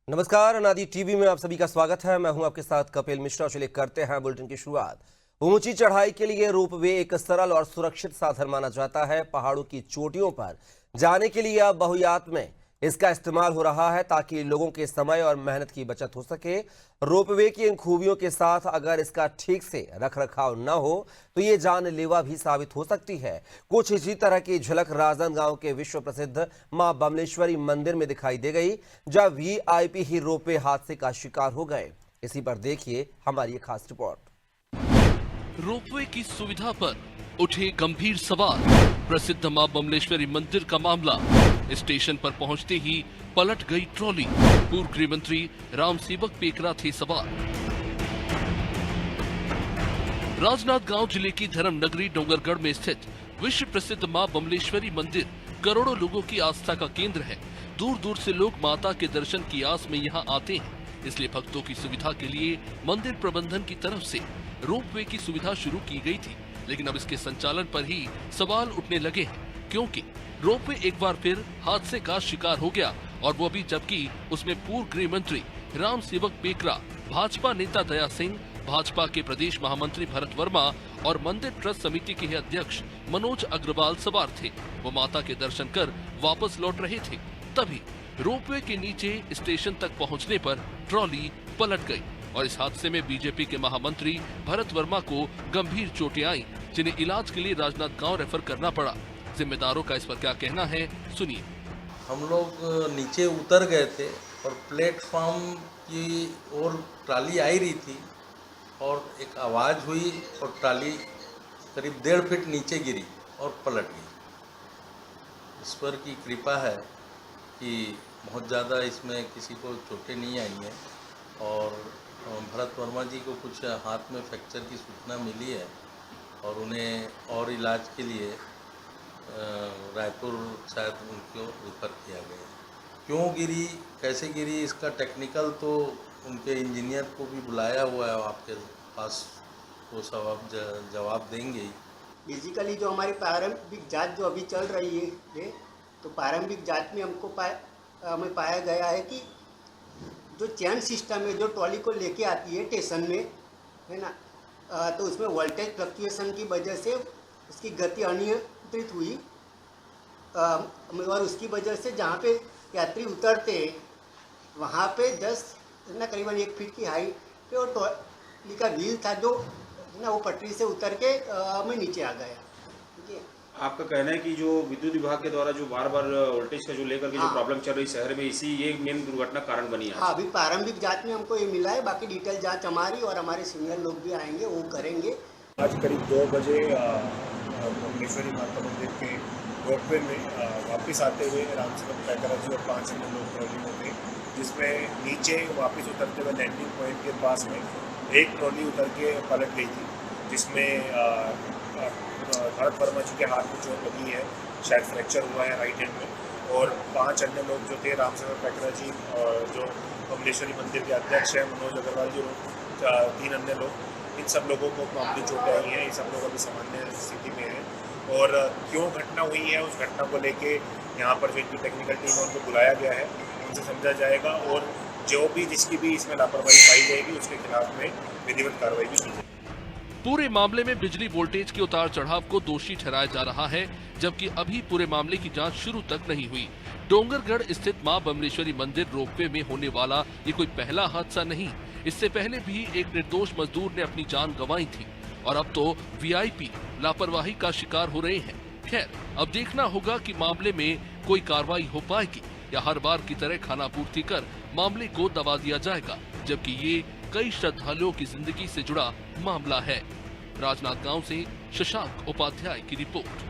नमस्कार, अनादि टीवी में आप सभी का स्वागत है। मैं हूं आपके साथ कपिल मिश्रा। चलिए करते हैं बुलेटिन की शुरुआत। ऊंची चढ़ाई के लिए रोपवे एक सरल और सुरक्षित साधन माना जाता है। पहाड़ों की चोटियों पर जाने के लिए अब बहुयात में इसका इस्तेमाल हो रहा है ताकि लोगों के समय और मेहनत की बचत हो सके। रोपवे की इन खूबियों के साथ अगर इसका ठीक से रखरखाव न हो तो ये जानलेवा भी साबित हो सकती है। कुछ इसी तरह की झलक राजनांदगांव के विश्व प्रसिद्ध मां बमलेश्वरी मंदिर में दिखाई दे गई, जब वीआईपी ही रोपवे हादसे का शिकार हो गए। इसी पर देखिए हमारी एक खास रिपोर्ट। रोपवे की सुविधा पर उठे गंभीर सवाल। प्रसिद्ध मां बमलेश्वरी मंदिर का मामला। स्टेशन पर पहुंचते ही पलट गई ट्रॉली। पूर्व गृह मंत्री रामसेवक पेकरा थे सवार। राजनांदगांव जिले की धर्म नगरी डोंगरगढ़ में स्थित विश्व प्रसिद्ध मां बमलेश्वरी मंदिर करोड़ों लोगों की आस्था का केंद्र है। दूर दूर से लोग माता के दर्शन की आस में यहाँ आते हैं। इसलिए भक्तों की सुविधा के लिए मंदिर प्रबंधन की तरफ से रोपवे की सुविधा शुरू की गई थी, लेकिन अब इसके संचालन पर ही सवाल उठने लगे हैं, क्योंकि रोपवे एक बार फिर हादसे का शिकार हो गया, और वो भी जबकि उसमें पूर्व गृह मंत्री रामसेवक पेकरा, भाजपा नेता दया सिंह, भाजपा के प्रदेश महामंत्री भरत वर्मा और मंदिर ट्रस्ट समिति के अध्यक्ष मनोज अग्रवाल सवार थे। वो माता के दर्शन कर वापस लौट रहे थे, तभी रोपवे के नीचे स्टेशन तक पहुंचने पर ट्रॉली पलट गई और इस हादसे में बीजेपी के महामंत्री भरत वर्मा को गंभीर चोटें आईं, जिन्हें इलाज के लिए राजनांदगांव रेफर करना पड़ा। जिम्मेदारों का इस पर क्या कहना है, सुनिए। हम लोग नीचे उतर गए थे और प्लेटफॉर्म की ओर ट्राली आ रही थी और एक आवाज़ हुई और ट्राली करीब 1.5 फीट नीचे गिरी और पलट गई। ईश्वर की कृपा है कि बहुत ज़्यादा इसमें किसी को चोटें नहीं आई हैं और भरत वर्मा जी को कुछ हाथ में फ्रैक्चर की सूचना मिली है और उन्हें और इलाज के लिए रायपुर शायद उनको रेफर किया गया। क्यों गिरी, कैसे गिरी, इसका टेक्निकल तो उनके इंजीनियर को भी बुलाया हुआ है, आपके पास वो सब जवाब देंगे ही। बेसिकली जो हमारी प्रारंभिक जांच जो अभी चल रही है तो प्रारंभिक जांच में हमें पाया गया है कि जो चैन सिस्टम है जो ट्रॉली को लेके आती है स्टेशन में, है ना, तो उसमें वोल्टेज फ्लक्चुएशन की वजह से उसकी गति अनियंत्रित हुई और उसकी वजह से जहाँ पे यात्री उतरते हैं वहाँ पे जस्ट ना करीबन 1 फीट की हाइट पे वो ट्रॉली का व्हील था जो ना वो पटरी से उतर के हमें नीचे आ गया। ठीक है, आपका कहना है कि जो विद्युत विभाग के द्वारा जो बार बार वोल्टेज का जो लेकर के जो प्रॉब्लम चल रही शहर में, इसी ये मेन दुर्घटना कारण बनी है। हाँ, अभी प्रारंभिक जांच में हमको ये मिला है, बाकी डिटेल जांच हमारी और हमारे सीनियर लोग भी आएंगे, वो करेंगे। आज करीब 2 बजे बमलेश्वरी माता मंदिर के रोपवे में वापस आते हुए रामसेवक पेकरा जी और 5 अन्य लोग ट्रॉली में थे, जिसमें नीचे वापस उतरते हुए लैंडिंग पॉइंट के पास में एक ट्रॉली उतर के पलट गई थी, जिसमें भरत वर्मा जी के हाथ में चोट लगी है, शायद फ्रैक्चर हुआ है राइट हैंड में, और 5 अन्य लोग जो थे, रामसेवक पेकरा जी और जो बमलेश्वरी मंदिर के अध्यक्ष हैं मनोज अग्रवाल जी, 3 अन्य लोग, इन सब लोगों को मामूली चोटें आई हैं। ये सब लोग अभी सामान्य स्थिति में हैं और क्यों घटना हुई है उस घटना को लेके यहाँ पर जो इनकी टेक्निकल टीम है उनको बुलाया गया है, उनसे समझा जाएगा और जो भी जिसकी भी इसमें लापरवाही पाई जाएगी उसके खिलाफ में विधिवत कार्रवाई भी की जाएगी। पूरे मामले में बिजली वोल्टेज के उतार चढ़ाव को दोषी ठहराया जा रहा है, जबकि अभी पूरे मामले की जांच शुरू तक नहीं हुई। डोंगरगढ़ स्थित मां बमलेश्वरी मंदिर रोपवे में होने वाला ये कोई पहला हादसा नहीं। इससे पहले भी एक निर्दोष मजदूर ने अपनी जान गंवाई थी और अब तो वीआईपी लापरवाही का शिकार हो रहे हैं। खैर, अब देखना होगा कि मामले में कोई कार्रवाई हो पाएगी या हर बार की तरह खानापूर्ति कर मामले को दबा दिया जाएगा, जबकि ये कई श्रद्धालुओं की जिंदगी से जुड़ा मामला है। राजनांदगांव से शशांक उपाध्याय की रिपोर्ट।